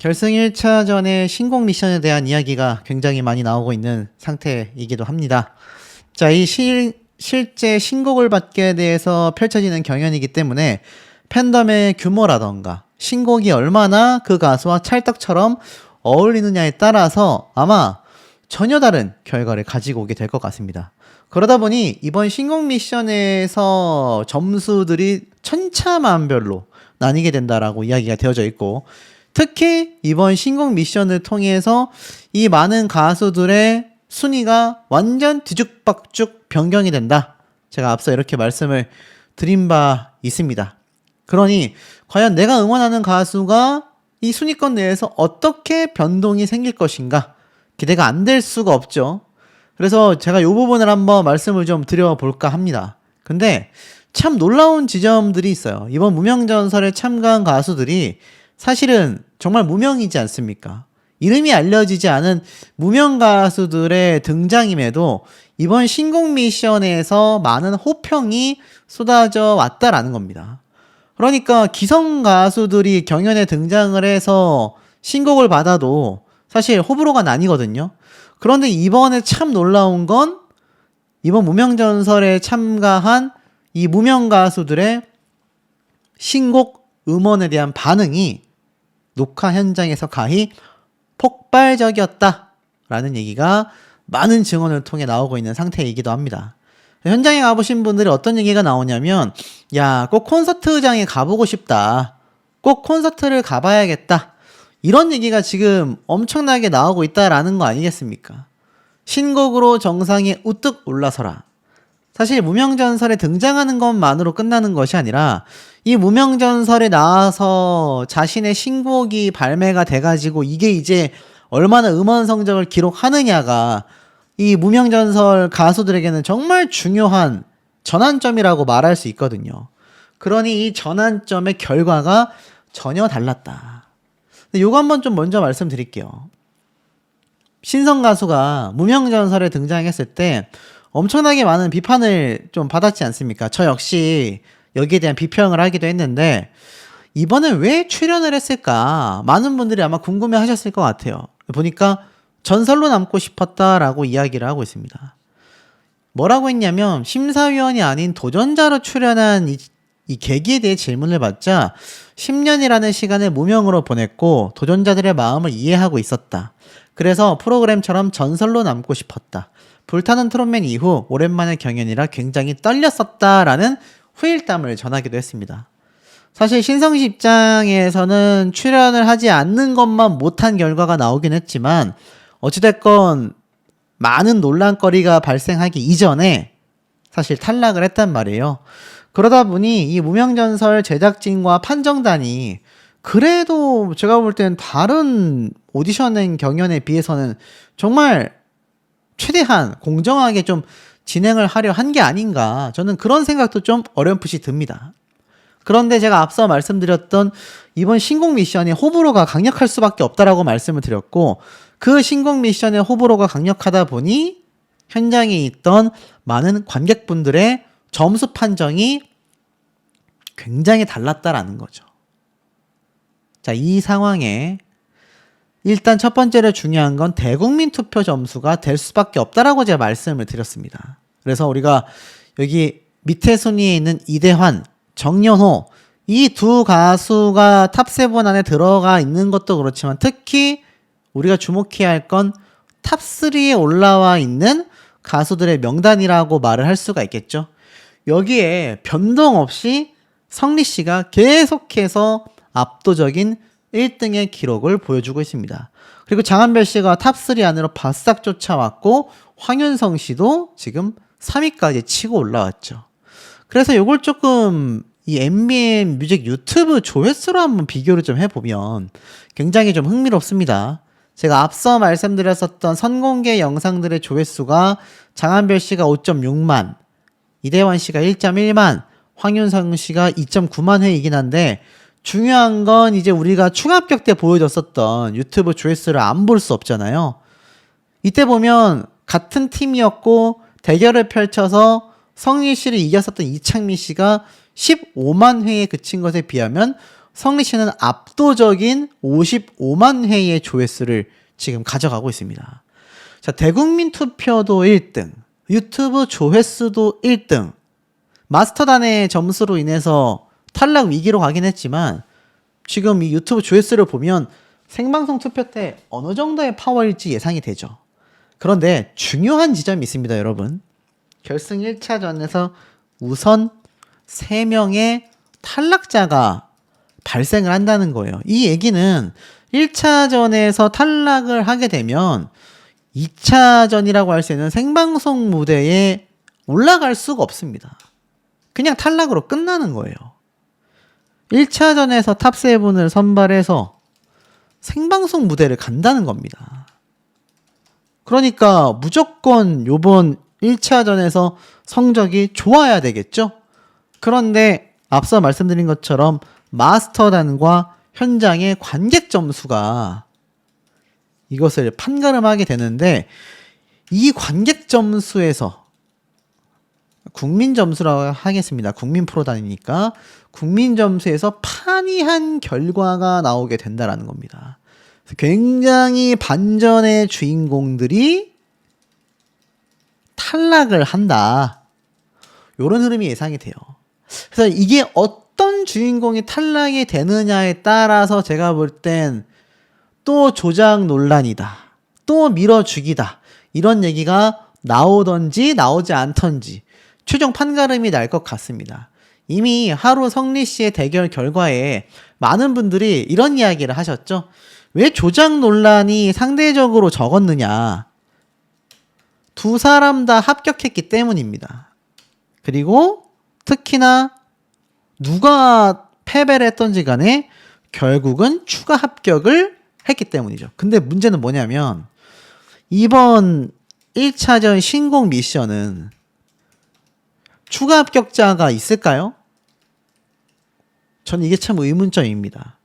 결승 1차전의 신곡 미션에 대한 이야기가 굉장히 많이 나오고 있는 상태이기도 합니다. 자, 실제 신곡을 받게 대해서 펼쳐지는 경연이기 때문에 팬덤의 규모라던가 신곡이 얼마나 그 가수와 찰떡처럼 어울리느냐에 따라서 아마 전혀 다른 결과를 가지고 오게 될 것 같습니다. 그러다 보니 이번 신곡 미션에서 점수들이 천차만별로 나뉘게 된다라고 이야기가 되어져 있고, 특히 이번 신곡 미션을 통해서 이 많은 가수들의 순위가 완전 뒤죽박죽 변경이 된다. 제가 앞서 이렇게 말씀을 드린 바 있습니다. 그러니 과연 내가 응원하는 가수가 이 순위권 내에서 어떻게 변동이 생길 것인가 기대가 안 될 수가 없죠. 그래서 제가 이 부분을 한번 말씀을 좀 드려볼까 합니다. 근데 참 놀라운 지점들이 있어요. 이번 무명전설에 참가한 가수들이 사실은 정말 무명이지 않습니까? 이름이 알려지지 않은 무명 가수들의 등장임에도 이번 신곡 미션에서 많은 호평이 쏟아져 왔다라는 겁니다. 그러니까 기성 가수들이 경연에 등장을 해서 신곡을 받아도 사실 호불호가 나뉘거든요. 그런데 이번에 참 놀라운 건 이번 무명전설에 참가한 이 무명 가수들의 신곡 음원에 대한 반응이 녹화 현장에서 가히 폭발적이었다라는 얘기가 많은 증언을 통해 나오고 있는 상태이기도 합니다. 현장에 가보신 분들이 어떤 얘기가 나오냐면, 야, 꼭 콘서트장에 가보고 싶다. 꼭 콘서트를 가봐야겠다. 이런 얘기가 지금 엄청나게 나오고 있다라는 거 아니겠습니까? 신곡으로 정상에 우뚝 올라서라. 사실 무명전설에 등장하는 것만으로 끝나는 것이 아니라 이 무명전설에 나와서 자신의 신곡이 발매가 돼가지고 이게 이제 얼마나 음원 성적을 기록하느냐가 이 무명전설 가수들에게는 정말 중요한 전환점이라고 말할 수 있거든요. 그러니 이 전환점의 결과가 전혀 달랐다. 근데 요거 한번 좀 먼저 말씀드릴게요. 신성 가수가 무명전설에 등장했을 때 엄청나게 많은 비판을 좀 받았지 않습니까? 저 역시 여기에 대한 비평을 하기도 했는데, 이번에 왜 출연을 했을까? 많은 분들이 아마 궁금해 하셨을 것 같아요. 보니까 전설로 남고 싶었다라고 이야기를 하고 있습니다. 뭐라고 했냐면, 심사위원이 아닌 도전자로 출연한 이 계기에 대해 질문을 받자 10년이라는 시간을 무명으로 보냈고 도전자들의 마음을 이해하고 있었다. 그래서 프로그램처럼 전설로 남고 싶었다. 불타는 트롯맨 이후 오랜만에 경연이라 굉장히 떨렸었다라는 후일담을 전하기도 했습니다. 사실 신성시 입장에서는 출연을 하지 않는 것만 못한 결과가 나오긴 했지만 어찌됐건 많은 논란거리가 발생하기 이전에 사실 탈락을 했단 말이에요. 그러다 보니 이 무명전설 제작진과 판정단이 그래도 제가 볼 땐 다른 오디션 경연에 비해서는 정말 최대한 공정하게 좀 진행을 하려 한 게 아닌가, 저는 그런 생각도 좀 어렴풋이 듭니다. 그런데 제가 앞서 말씀드렸던 이번 신곡 미션의 호불호가 강력할 수밖에 없다라고 말씀을 드렸고, 그 신곡 미션의 호불호가 강력하다 보니 현장에 있던 많은 관객분들의 점수 판정이 굉장히 달랐다라는 거죠. 자, 이 상황에 일단 첫 번째로 중요한 건 대국민 투표 점수가 될 수밖에 없다라고 제가 말씀을 드렸습니다. 그래서 우리가 여기 밑에 순위에 있는 이대환, 정연호 이 두 가수가 탑7 안에 들어가 있는 것도 그렇지만 특히 우리가 주목해야 할 건 탑3에 올라와 있는 가수들의 명단이라고 말을 할 수가 있겠죠. 여기에 변동 없이 성리 씨가 계속해서 압도적인 1등의 기록을 보여주고 있습니다. 그리고 장한별 씨가 탑3 안으로 바싹 쫓아왔고 황윤성 씨도 지금 3위까지 치고 올라왔죠. 그래서 이걸 조금 이 MBN 뮤직 유튜브 조회수로 한번 비교를 좀 해보면 굉장히 좀 흥미롭습니다. 제가 앞서 말씀드렸었던 선공개 영상들의 조회수가 장한별 씨가 5.6만, 이대환 씨가 1.1만, 황윤성 씨가 2.9만 회이긴 한데, 중요한 건 이제 우리가 충합격 때 보여줬었던 유튜브 조회수를 안 볼 수 없잖아요. 이때 보면 같은 팀이었고 대결을 펼쳐서 성리 씨를 이겼었던 이창민 씨가 15만 회에 그친 것에 비하면 성리 씨는 압도적인 55만 회의 조회수를 지금 가져가고 있습니다. 자, 대국민 투표도 1등, 유튜브 조회수도 1등, 마스터단의 점수로 인해서 탈락 위기로 가긴 했지만 지금 이 유튜브 조회수를 보면 생방송 투표 때 어느 정도의 파워일지 예상이 되죠. 그런데 중요한 지점이 있습니다, 여러분. 결승 1차전에서 우선 3명의 탈락자가 발생을 한다는 거예요. 이 얘기는 1차전에서 탈락을 하게 되면 2차전이라고 할 수 있는 생방송 무대에 올라갈 수가 없습니다. 그냥 탈락으로 끝나는 거예요. 1차전에서 탑7을 선발해서 생방송 무대를 간다는 겁니다. 그러니까 무조건 요번 1차전에서 성적이 좋아야 되겠죠? 그런데 앞서 말씀드린 것처럼 마스터단과 현장의 관객 점수가 이것을 판가름하게 되는데 이 관객 점수에서 국민 점수라고 하겠습니다. 국민 프로단이니까 국민 점수에서 판이한 결과가 나오게 된다라는 겁니다. 굉장히 반전의 주인공들이 탈락을 한다. 이런 흐름이 예상이 돼요. 그래서 이게 어떤 주인공이 탈락이 되느냐에 따라서 제가 볼 땐 또 조작 논란이다, 또 밀어주기다, 이런 얘기가 나오던지 나오지 않던지 최종 판가름이 날 것 같습니다. 이미 하루 성리 씨의 대결 결과에 많은 분들이 이런 이야기를 하셨죠. 왜 조작 논란이 상대적으로 적었느냐? 두 사람 다 합격했기 때문입니다. 그리고 특히나 누가 패배를 했던지 간에 결국은 추가 합격을 했기 때문이죠. 근데 문제는 뭐냐면 이번 1차전 신곡 미션은 추가 합격자가 있을까요? 전 이게 참 의문점입니다.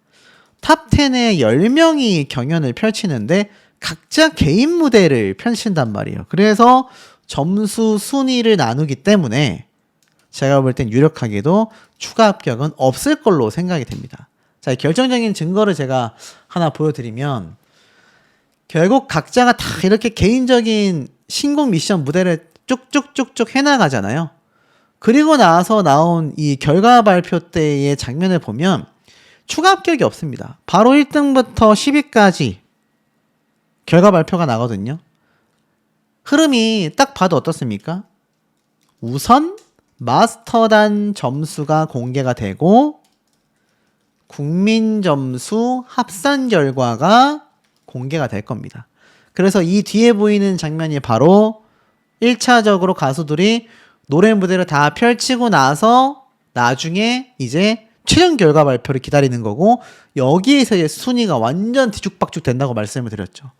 탑10에 10명이 경연을 펼치는데 각자 개인 무대를 펼친단 말이에요. 그래서 점수 순위를 나누기 때문에 제가 볼 땐 유력하게도 추가 합격은 없을 걸로 생각이 됩니다. 자, 결정적인 증거를 제가 하나 보여드리면 결국 각자가 다 이렇게 개인적인 신곡 미션 무대를 쭉쭉쭉쭉 해나가잖아요. 그리고 나서 나온 이 결과 발표 때의 장면을 보면 추가 합격이 없습니다. 바로 1등부터 10위까지 결과 발표가 나거든요. 흐름이 딱 봐도 어떻습니까? 우선 마스터단 점수가 공개가 되고 국민 점수 합산 결과가 공개가 될 겁니다. 그래서 이 뒤에 보이는 장면이 바로 1차적으로 가수들이 노래 무대를 다 펼치고 나서 나중에 이제 최종 결과 발표를 기다리는 거고, 여기에서 이제 순위가 완전 뒤죽박죽 된다고 말씀을 드렸죠.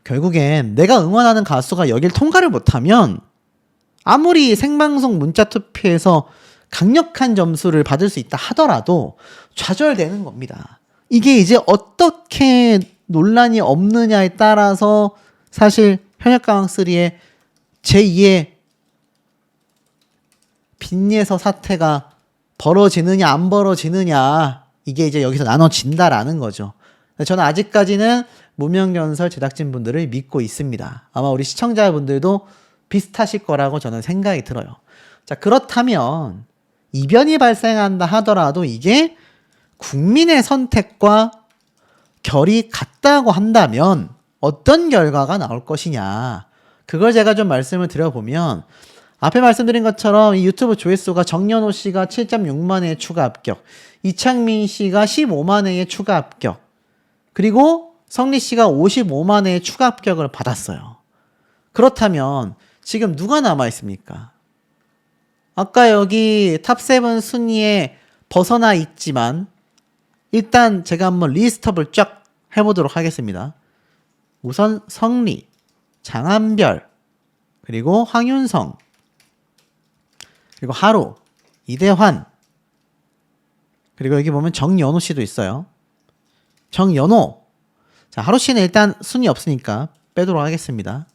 결국엔 내가 응원하는 가수가 여길 통과를 못하면 아무리 생방송 문자 투표에서 강력한 점수를 받을 수 있다 하더라도 좌절되는 겁니다. 이게 이제 어떻게 논란이 없느냐에 따라서 사실 현역가왕3의 제2의 빈예서 사태가 벌어지느냐 안 벌어지느냐, 이게 이제 여기서 나눠진다라는 거죠. 저는 아직까지는 무명연설 제작진분들을 믿고 있습니다. 아마 우리 시청자분들도 비슷하실 거라고 저는 생각이 들어요. 자, 그렇다면 이변이 발생한다 하더라도 이게 국민의 선택과 결이 같다고 한다면 어떤 결과가 나올 것이냐, 그걸 제가 좀 말씀을 드려보면, 앞에 말씀드린 것처럼 이 유튜브 조회수가 정연호 씨가 7.6만 회의 추가 합격, 이창민 씨가 15만 회의 추가 합격, 그리고 성리 씨가 55만 회의 추가 합격을 받았어요. 그렇다면 지금 누가 남아 있습니까? 아까 여기 탑7 순위에 벗어나 있지만 일단 제가 한번 리스트업을 쫙 해보도록 하겠습니다. 우선 성리, 장한별, 그리고 황윤성, 그리고 하루, 이대환, 그리고 여기 보면 정연호 씨도 있어요. 정연호. 자, 하루 씨는 일단 순위 없으니까 빼도록 하겠습니다.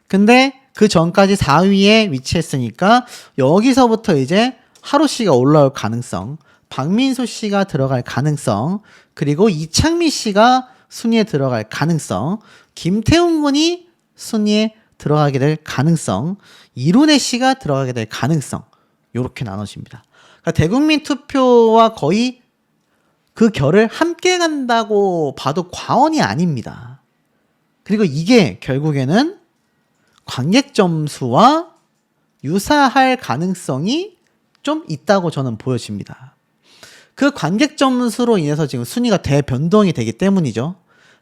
근데 그 전까지 4위에 위치했으니까 여기서부터 이제 하루 씨가 올라올 가능성, 박민수 씨가 들어갈 가능성, 그리고 이창민 씨가 순위에 들어갈 가능성, 김태훈 군이 순위에 들어가게 될 가능성, 이룬혜 씨가 들어가게 될 가능성, 이렇게 나눠집니다. 그러니까 대국민 투표와 거의 그 결을 함께 간다고 봐도 과언이 아닙니다. 그리고 이게 결국에는 관객 점수와 유사할 가능성이 좀 있다고 저는 보여집니다. 그 관객 점수로 인해서 지금 순위가 대변동이 되기 때문이죠.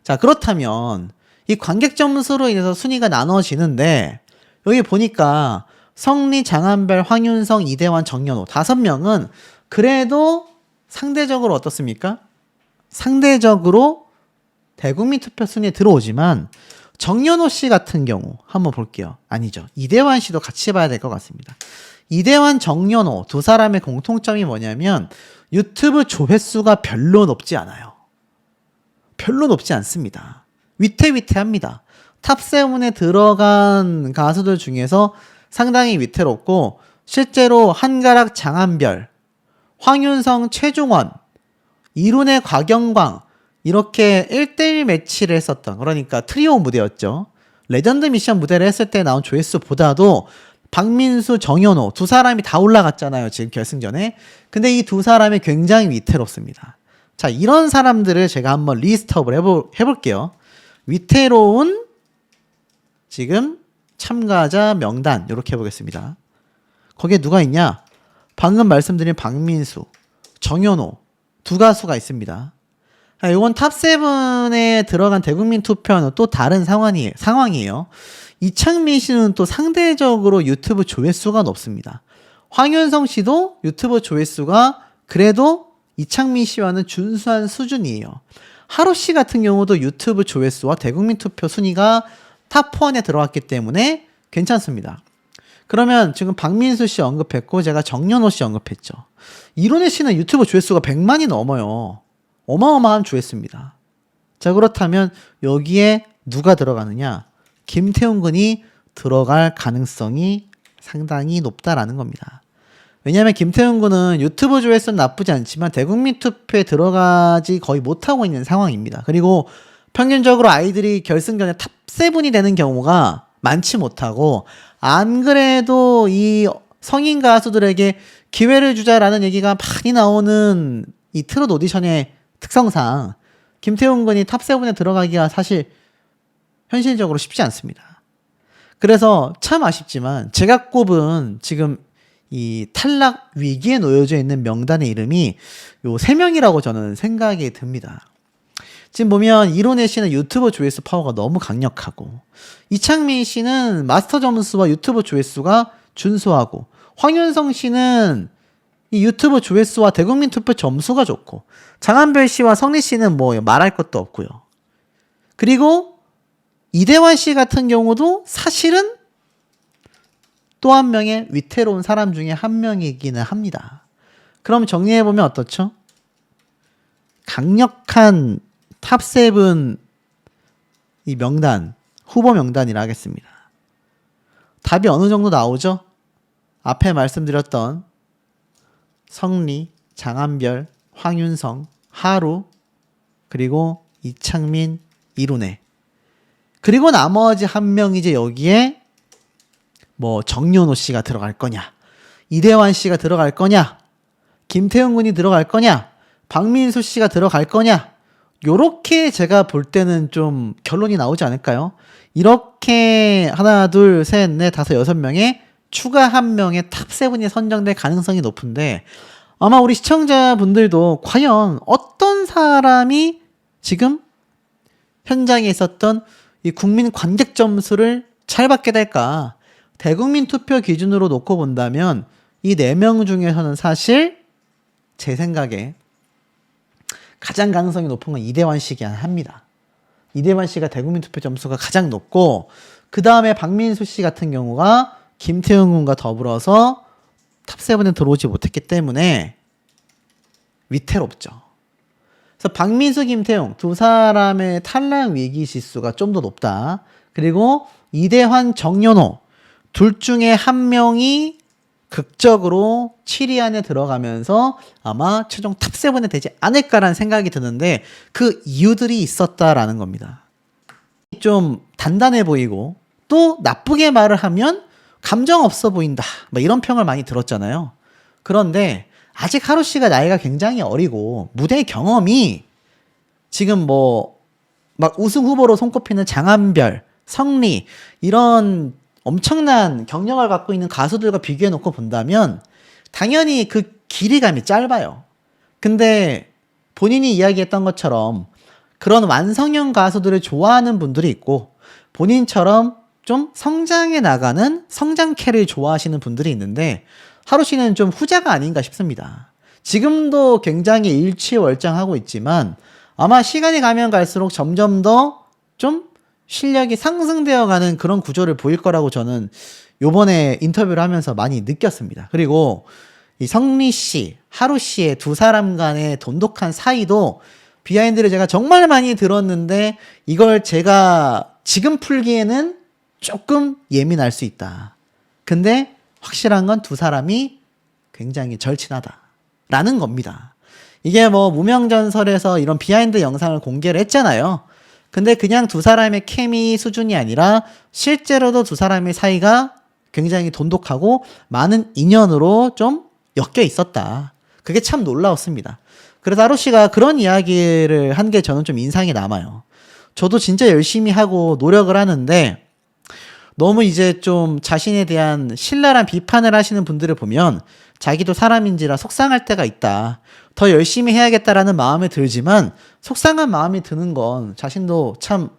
자, 그렇다면 이 관객 점수로 인해서 순위가 나눠지는데 여기 보니까 성리, 장한별, 황윤성, 이대환, 정연호 5명은 그래도 상대적으로 어떻습니까? 상대적으로 대국민 투표 순위에 들어오지만 정연호 씨 같은 경우 한번 볼게요. 아니죠. 이대환 씨도 같이 봐야 될 것 같습니다. 이대환, 정연호 두 사람의 공통점이 뭐냐면 유튜브 조회수가 별로 높지 않아요. 별로 높지 않습니다. 위태위태합니다. 탑7에 들어간 가수들 중에서 상당히 위태롭고 실제로 한가락, 장한별, 황윤성, 최종원, 이룬의 곽영광 이렇게 1대1 매치를 했었던, 그러니까 트리오 무대였죠. 레전드 미션 무대를 했을 때 나온 조회수보다도 박민수, 정연호 두 사람이 다 올라갔잖아요. 지금 결승전에. 근데 이 두 사람이 굉장히 위태롭습니다. 자, 이런 사람들을 제가 한번 리스트업을 해볼게요. 위태로운 지금 참가자 명단 이렇게 해보겠습니다. 거기에 누가 있냐? 방금 말씀드린 박민수, 정연호 두 가수가 있습니다. 이건 탑7에 들어간 대국민 투표와는 또 다른 상황이에요. 이창민 씨는 또 상대적으로 유튜브 조회수가 높습니다. 황윤성 씨도 유튜브 조회수가 그래도 이창민 씨와는 준수한 수준이에요. 하루 씨 같은 경우도 유튜브 조회수와 대국민 투표 순위가 탑1에 들어왔기 때문에 괜찮습니다. 그러면 지금 박민수 씨 언급했고 제가 정연호 씨 언급했죠. 이룬혜 씨는 유튜브 조회수가 100만이 넘어요. 어마어마한 조회수입니다. 자, 그렇다면 여기에 누가 들어가느냐? 김태훈 군이 들어갈 가능성이 상당히 높다라는 겁니다. 왜냐하면 김태훈 군은 유튜브 조회수는 나쁘지 않지만 대국민 투표에 들어가지 거의 못하고 있는 상황입니다. 그리고 평균적으로 아이들이 결승전에 탑7이 되는 경우가 많지 못하고, 안 그래도 이 성인 가수들에게 기회를 주자라는 얘기가 많이 나오는 이 트롯 오디션의 특성상 김태훈 군이 탑7에 들어가기가 사실 현실적으로 쉽지 않습니다. 그래서 참 아쉽지만 제가 꼽은 지금 이 탈락 위기에 놓여져 있는 명단의 이름이 요 3명이라고 저는 생각이 듭니다. 지금 보면 이룬혜 씨는 유튜브 조회수 파워가 너무 강력하고, 이창민 씨는 마스터 점수와 유튜브 조회수가 준수하고, 황윤성 씨는 이 유튜브 조회수와 대국민 투표 점수가 좋고, 장한별 씨와 성리 씨는 뭐 말할 것도 없고요. 그리고 이대환 씨 같은 경우도 사실은 또 한 명의 위태로운 사람 중에 한 명이기는 합니다. 그럼 정리해보면 어떻죠? 강력한 탑7 이 명단, 후보 명단이라 하겠습니다. 답이 어느 정도 나오죠? 앞에 말씀드렸던 성리, 장한별, 황윤성, 하루, 그리고 이창민, 이룬혜. 그리고 나머지 한 명 이제 여기에 뭐 정연호 씨가 들어갈 거냐, 이대환 씨가 들어갈 거냐, 김태훈 군이 들어갈 거냐, 박민수 씨가 들어갈 거냐, 요렇게 제가 볼 때는 좀 결론이 나오지 않을까요? 이렇게 하나, 둘, 셋, 넷, 다섯, 6명에 추가 한 명의 탑7이 선정될 가능성이 높은데, 아마 우리 시청자분들도 과연 어떤 사람이 지금 현장에 있었던 이 국민 관객 점수를 잘 받게 될까? 대국민 투표 기준으로 놓고 본다면 이 4명 중에서는 사실 제 생각에 가장 가능성이 높은 건 이대환 씨긴 합니다. 이대환 씨가 대국민 투표 점수가 가장 높고, 그 다음에 박민수 씨 같은 경우가 김태훈 군과 더불어서 탑7에 들어오지 못했기 때문에 위태롭죠. 그래서 박민수, 김태훈 두 사람의 탈락 위기 지수가 좀 더 높다. 그리고 이대환, 정연호 둘 중에 한 명이 극적으로 7위 안에 들어가면서 아마 최종 탑7에 되지 않을까라는 생각이 드는데 그 이유들이 있었다라는 겁니다. 좀 단단해 보이고 또 나쁘게 말을 하면 감정 없어 보인다. 뭐 이런 평을 많이 들었잖아요. 그런데 아직 하루 씨가 나이가 굉장히 어리고 무대 경험이 지금 뭐 막 우승 후보로 손꼽히는 장한별, 성리 이런 엄청난 경력을 갖고 있는 가수들과 비교해 놓고 본다면 당연히 그 길이감이 짧아요. 근데 본인이 이야기했던 것처럼 그런 완성형 가수들을 좋아하는 분들이 있고 본인처럼 좀 성장해 나가는 성장캐를 좋아하시는 분들이 있는데 하루 씨는 좀 후자가 아닌가 싶습니다. 지금도 굉장히 일취월장하고 있지만 아마 시간이 가면 갈수록 점점 더 좀 실력이 상승되어 가는 그런 구조를 보일 거라고 저는 요번에 인터뷰를 하면서 많이 느꼈습니다. 그리고 이 성리 씨, 하루 씨의 두 사람 간의 돈독한 사이도 비하인드를 제가 정말 많이 들었는데 이걸 제가 지금 풀기에는 조금 예민할 수 있다. 근데 확실한 건 두 사람이 굉장히 절친하다라는 겁니다. 이게 뭐 무명전설에서 이런 비하인드 영상을 공개를 했잖아요. 근데 그냥 두 사람의 케미 수준이 아니라 실제로도 두 사람의 사이가 굉장히 돈독하고 많은 인연으로 좀 엮여 있었다. 그게 참 놀라웠습니다. 그래서 하루 씨가 그런 이야기를 한 게 저는 좀 인상이 남아요. 저도 진짜 열심히 하고 노력을 하는데 너무 이제 좀 자신에 대한 신랄한 비판을 하시는 분들을 보면 자기도 사람인지라 속상할 때가 있다. 더 열심히 해야겠다라는 마음이 들지만 속상한 마음이 드는 건 자신도 참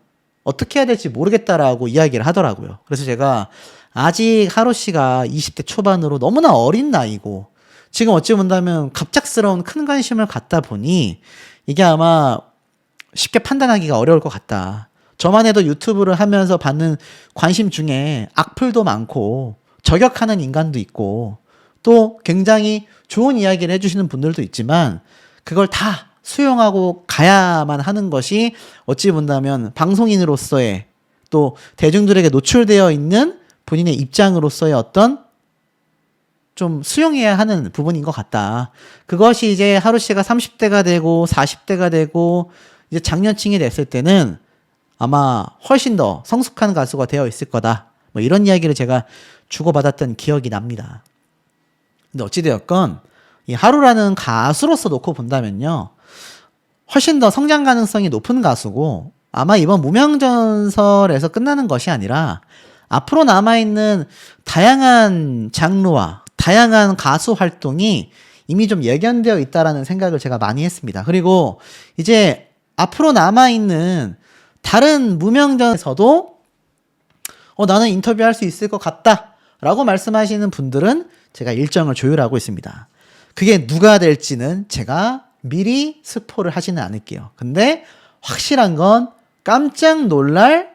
어떻게 해야 될지 모르겠다라고 이야기를 하더라고요. 그래서 제가 아직 하루 씨가 20대 초반으로 너무나 어린 나이고 지금 어찌 본다면 갑작스러운 큰 관심을 갖다 보니 이게 아마 쉽게 판단하기가 어려울 것 같다. 저만 해도 유튜브를 하면서 받는 관심 중에 악플도 많고 저격하는 인간도 있고 또 굉장히 좋은 이야기를 해주시는 분들도 있지만 그걸 다 수용하고 가야만 하는 것이 어찌 본다면 방송인으로서의 또 대중들에게 노출되어 있는 본인의 입장으로서의 어떤 좀 수용해야 하는 부분인 것 같다. 그것이 이제 하루 씨가 30대가 되고 40대가 되고 이제 장년층이 됐을 때는 아마 훨씬 더 성숙한 가수가 되어 있을 거다. 뭐 이런 이야기를 제가 주고받았던 기억이 납니다. 근데 어찌되었건 이 하루라는 가수로서 놓고 본다면요. 훨씬 더 성장 가능성이 높은 가수고 아마 이번 무명전설에서 끝나는 것이 아니라 앞으로 남아있는 다양한 장르와 다양한 가수 활동이 이미 좀 예견되어 있다라는 생각을 제가 많이 했습니다. 그리고 이제 앞으로 남아있는 다른 무명전에서도 나는 인터뷰할 수 있을 것 같다 라고 말씀하시는 분들은 제가 일정을 조율하고 있습니다. 그게 누가 될지는 제가 미리 스포를 하지는 않을게요. 근데 확실한 건 깜짝 놀랄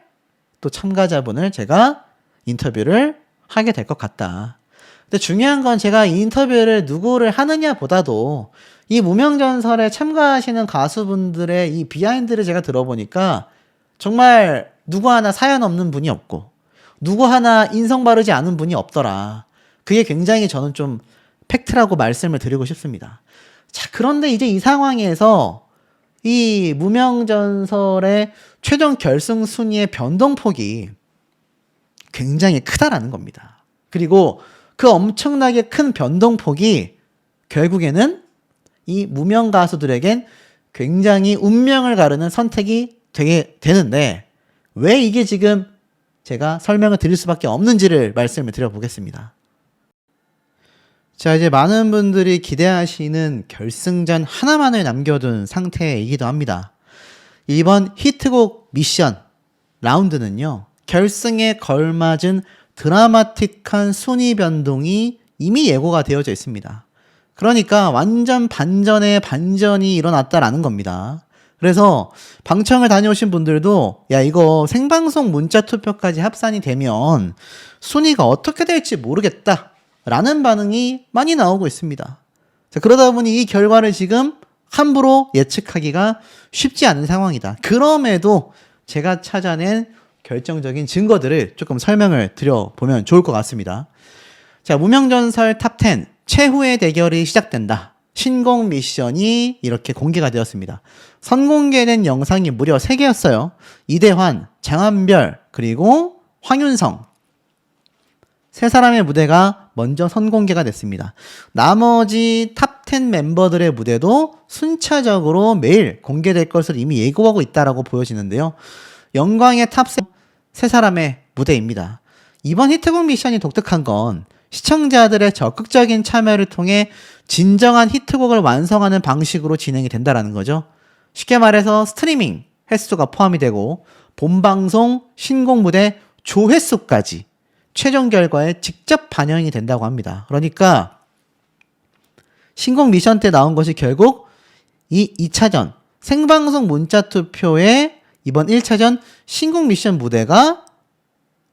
또 참가자분을 제가 인터뷰를 하게 될 것 같다. 근데 중요한 건 제가 이 인터뷰를 누구를 하느냐 보다도 이 무명전설에 참가하시는 가수분들의 이 비하인드를 제가 들어보니까 정말 누구 하나 사연 없는 분이 없고 누구 하나 인성 바르지 않은 분이 없더라. 그게 굉장히 저는 좀 팩트라고 말씀을 드리고 싶습니다. 자, 그런데 이제 이 상황에서 이 무명전설의 최종 결승 순위의 변동폭이 굉장히 크다라는 겁니다. 그리고 그 엄청나게 큰 변동폭이 결국에는 이 무명 가수들에겐 굉장히 운명을 가르는 선택이 되게 되는데 왜 이게 지금 제가 설명을 드릴 수밖에 없는지를 말씀을 드려보겠습니다. 자, 이제 많은 분들이 기대하시는 결승전 하나만을 남겨둔 상태이기도 합니다. 이번 히트곡 미션 라운드는요. 결승에 걸맞은 드라마틱한 순위 변동이 이미 예고가 되어져 있습니다. 그러니까 완전 반전의 반전이 일어났다라는 겁니다. 그래서 방청을 다녀오신 분들도 야 이거 생방송 문자 투표까지 합산이 되면 순위가 어떻게 될지 모르겠다 라는 반응이 많이 나오고 있습니다. 자, 그러다 보니 이 결과를 지금 함부로 예측하기가 쉽지 않은 상황이다. 그럼에도 제가 찾아낸 결정적인 증거들을 조금 설명을 드려보면 좋을 것 같습니다. 자, 무명전설 탑10 최후의 대결이 시작된다. 신곡 미션이 이렇게 공개가 되었습니다. 선공개된 영상이 무려 3개였어요. 이대환, 장한별, 그리고 황윤성. 3사람의 무대가 먼저 선공개가 됐습니다. 나머지 탑10 멤버들의 무대도 순차적으로 매일 공개될 것을 이미 예고하고 있다라고 보여지는데요. 영광의 탑3 3사람의 무대입니다. 이번 히트곡 미션이 독특한 건 시청자들의 적극적인 참여를 통해 진정한 히트곡을 완성하는 방식으로 진행이 된다는 거죠. 쉽게 말해서 스트리밍 횟수가 포함이 되고 본방송, 신곡 무대 조회수까지 최종 결과에 직접 반영이 된다고 합니다. 그러니까 신곡 미션 때 나온 것이 결국 이 2차전 생방송 문자 투표에 이번 1차전 신곡 미션 무대가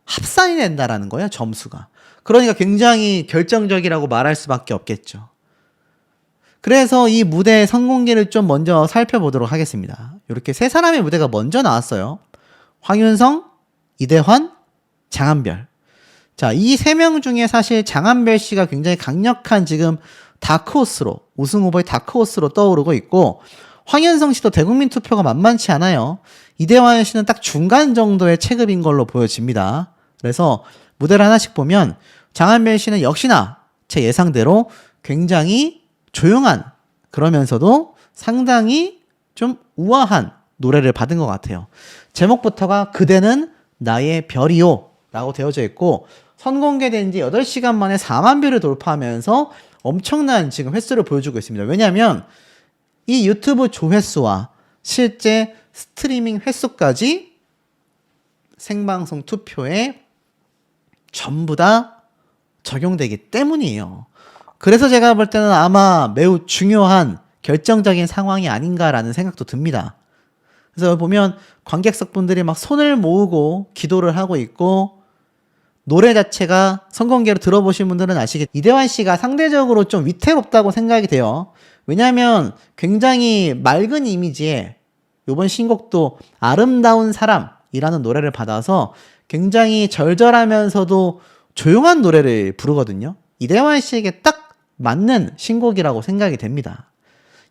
합산이 된다라는 거예요. 점수가. 그러니까 굉장히 결정적이라고 말할 수밖에 없겠죠. 그래서 이 무대의 선공개를 좀 먼저 살펴보도록 하겠습니다. 이렇게 3사람의 무대가 먼저 나왔어요. 황윤성, 이대환, 장한별. 자, 이 3명 중에 사실 장한별 씨가 굉장히 강력한 지금 다크호스로, 우승 후보의 다크호스로 떠오르고 있고, 황윤성 씨도 대국민 투표가 만만치 않아요. 이대환 씨는 딱 중간 정도의 체급인 걸로 보여집니다. 그래서 무대를 하나씩 보면 장한별 씨는 역시나 제 예상대로 굉장히 조용한, 그러면서도 상당히 좀 우아한 노래를 받은 것 같아요. 제목부터가 그대는 나의 별이요 라고 되어져 있고, 선공개된 지 8시간 만에 4만 뷰를 돌파하면서 엄청난 지금 횟수를 보여주고 있습니다. 왜냐하면 이 유튜브 조회수와 실제 스트리밍 횟수까지 생방송 투표에 전부 다 적용되기 때문이에요. 그래서 제가 볼 때는 아마 매우 중요한 결정적인 상황이 아닌가라는 생각도 듭니다. 그래서 보면 관객석 분들이 막 손을 모으고 기도를 하고 있고, 노래 자체가 선공개로 들어보신 분들은 아시겠지만 이대환 씨가 상대적으로 좀 위태롭다고 생각이 돼요. 왜냐하면 굉장히 맑은 이미지에 이번 신곡도 아름다운 사람이라는 노래를 받아서 굉장히 절절하면서도 조용한 노래를 부르거든요. 이대환 씨에게 딱 맞는 신곡이라고 생각이 됩니다.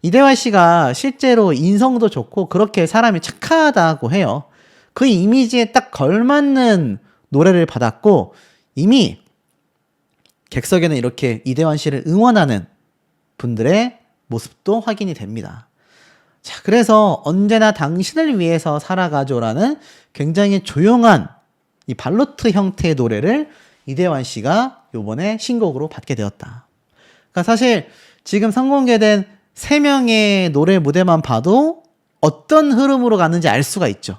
이대환 씨가 실제로 인성도 좋고 그렇게 사람이 착하다고 해요. 그 이미지에 딱 걸맞는 노래를 받았고, 이미 객석에는 이렇게 이대환 씨를 응원하는 분들의 모습도 확인이 됩니다. 자, 그래서 언제나 당신을 위해서 살아가죠라는 굉장히 조용한 이 발로트 형태의 노래를 이대환 씨가 요번에 신곡으로 받게 되었다. 그러니까 사실 지금 선공개된 3명의 노래 무대만 봐도 어떤 흐름으로 가는지 알 수가 있죠.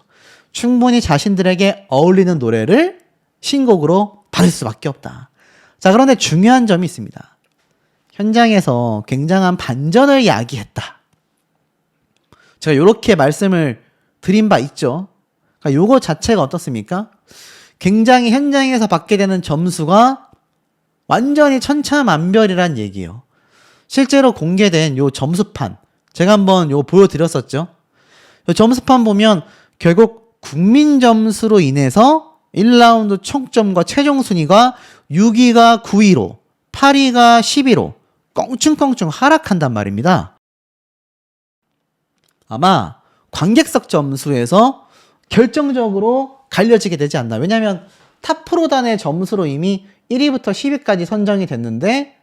충분히 자신들에게 어울리는 노래를 신곡으로 받을 수밖에 없다. 자, 그런데 중요한 점이 있습니다. 현장에서 굉장한 반전을 야기했다. 제가 이렇게 말씀을 드린 바 있죠. 그러니까 요거 자체가 어떻습니까? 굉장히 현장에서 받게 되는 점수가 완전히 천차만별이란 얘기예요. 실제로 공개된 요 점수판, 제가 한번 요 보여드렸었죠. 요 점수판 보면 결국 국민 점수로 인해서 1라운드 총점과 최종 순위가 6위가 9위로, 8위가 10위로 껑충껑충 하락한단 말입니다. 아마 관객석 점수에서 결정적으로 갈려지게 되지 않나. 왜냐하면 탑 프로단의 점수로 이미 1위부터 10위까지 선정이 됐는데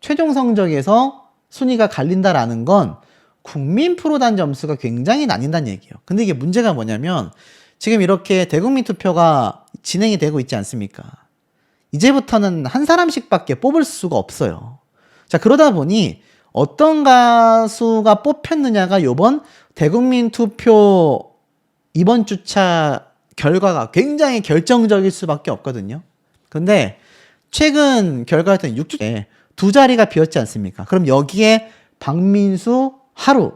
최종 성적에서 순위가 갈린다라는 건 국민 프로단 점수가 굉장히 나뉜다는 얘기예요. 근데 이게 문제가 뭐냐면 지금 이렇게 대국민 투표가 진행이 되고 있지 않습니까? 이제부터는 한 사람씩밖에 뽑을 수가 없어요. 자, 그러다 보니 어떤 가수가 뽑혔느냐가 요번 대국민 투표 이번 주차 결과가 굉장히 결정적일 수밖에 없거든요. 근데 최근 결과였던 6주에 2자리가 비었지 않습니까? 그럼 여기에 박민수, 하루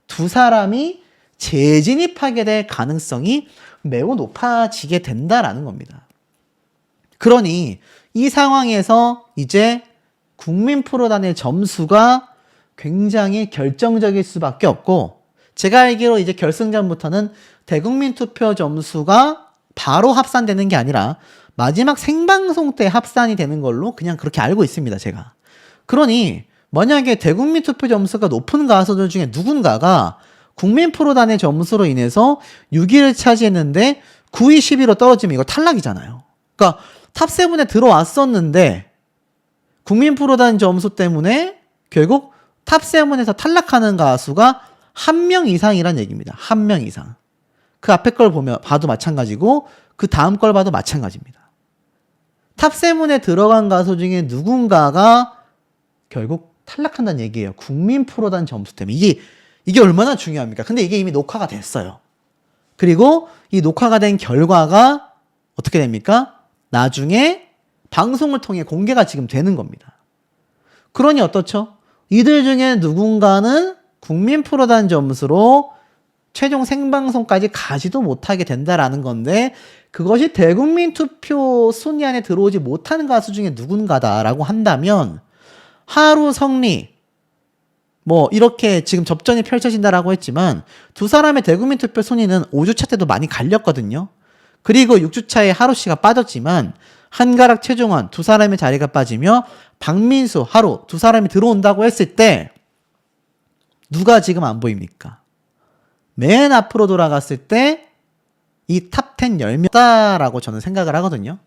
2사람이 재진입하게 될 가능성이 매우 높아지게 된다라는 겁니다. 그러니 이 상황에서 이제 국민 프로단의 점수가 굉장히 결정적일 수밖에 없고, 제가 알기로 이제 결승전부터는 대국민 투표 점수가 바로 합산되는 게 아니라 마지막 생방송 때 합산이 되는 걸로 그냥 그렇게 알고 있습니다, 제가. 그러니 만약에 대국민 투표 점수가 높은 가수들 중에 누군가가 국민 프로단의 점수로 인해서 6위를 차지했는데 9위, 10위로 떨어지면 이거 탈락이잖아요. 그러니까 탑7에 들어왔었는데 국민 프로단 점수 때문에 결국 탑7에서 탈락하는 가수가 한 명 이상이란 얘기입니다. 한 명 이상. 그 앞에 걸 보면 봐도 마찬가지고 그 다음 걸 봐도 마찬가지입니다. 탑7에 들어간 가수 중에 누군가가 결국 탈락한다는 얘기예요. 국민 프로단 점수 때문에. 이게 얼마나 중요합니까? 근데 이게 이미 녹화가 됐어요. 그리고 이 녹화가 된 결과가 어떻게 됩니까? 나중에 방송을 통해 공개가 지금 되는 겁니다. 그러니 어떻죠? 이들 중에 누군가는 국민 프로단 점수로 최종 생방송까지 가지도 못하게 된다라는 건데 그것이 대국민 투표 순위 안에 들어오지 못하는 가수 중에 누군가다라고 한다면 하루 성리 뭐 이렇게 지금 접전이 펼쳐진다라고 했지만 두 사람의 대국민 투표 순위는 5주차 때도 많이 갈렸거든요. 그리고 6주차에 하루 씨가 빠졌지만 한가락 최종원 두 사람의 자리가 빠지며 박민수 하루 두 사람이 들어온다고 했을 때 누가 지금 안 보입니까? 맨 앞으로 돌아갔을 때 이 탑10 10명다라고 저는 생각을 하거든요.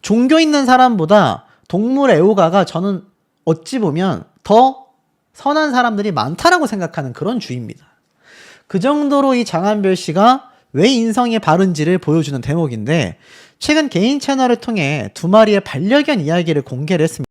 종교 있는 사람보다 동물 애호가가 저는 어찌 보면 더 선한 사람들이 많다라고 생각하는 그런 주의입니다. 그 정도로 이 장한별 씨가 왜 인성이 바른지를 보여주는 대목인데 최근 개인 채널을 통해 두 마리의 반려견 이야기를 공개를 했습니다.